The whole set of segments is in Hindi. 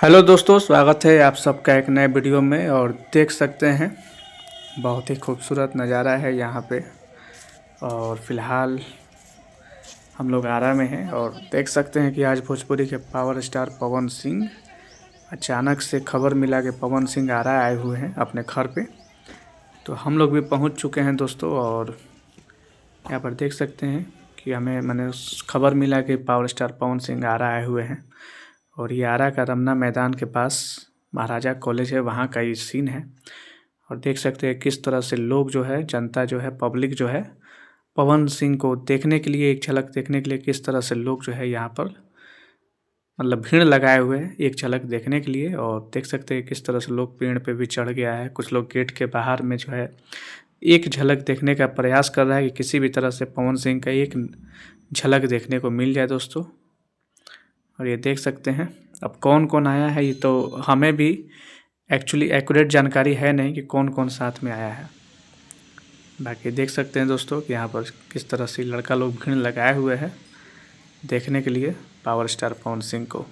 हेलो दोस्तों, स्वागत है आप सबका एक नए वीडियो में। और देख सकते हैं बहुत ही खूबसूरत नज़ारा है यहाँ पे। और फिलहाल हम लोग आरा में हैं और देख सकते हैं कि आज भोजपुरी के पावर स्टार पवन सिंह अचानक से खबर मिला कि पवन सिंह आरा आए हुए हैं अपने घर पे। तो हम लोग भी पहुँच चुके हैं दोस्तों। और यहाँ पर देख सकते हैं कि हमें मैंने खबर मिला कि पावर स्टार पवन सिंह आरा आए हुए हैं। और ये आरा का रमना मैदान के पास महाराजा कॉलेज है, वहाँ का ये सीन है। और देख सकते हैं किस तरह से लोग जो है, जनता जो है, पब्लिक जो है, पवन सिंह को देखने के लिए, एक झलक देखने के लिए किस तरह से लोग जो है यहाँ पर मतलब भीड़ लगाए हुए हैं एक झलक देखने के लिए। और देख सकते हैं किस तरह से लोग पेड़ पे भी चढ़ गया है। कुछ लोग गेट के बाहर में जो है एक झलक देखने का प्रयास कर रहा है कि किसी भी तरह से पवन सिंह का एक झलक देखने को मिल जाए दोस्तों। और ये देख सकते हैं अब कौन कौन आया है, ये तो हमें भी एक्चुअली एक्यूरेट जानकारी है नहीं कि कौन कौन साथ में आया है। बाकी देख सकते हैं दोस्तों कि यहाँ पर किस तरह से लड़का लोग भीड़ लगाए हुए हैं देखने के लिए पावर स्टार पवन सिंह को।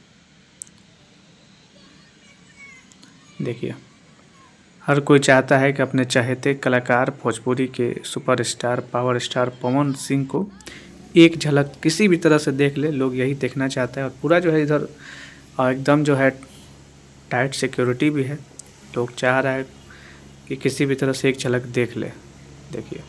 देखिए, हर कोई चाहता है कि अपने चहेते कलाकार, भोजपुरी के superstar power star Pawan Singh को एक झलक किसी भी तरह से देख ले। लोग यही देखना चाहता है। और पूरा जो है इधर एकदम जो है टाइट सिक्योरिटी भी है। लोग चाह रहा है कि किसी भी तरह से एक झलक देख ले। देखिए,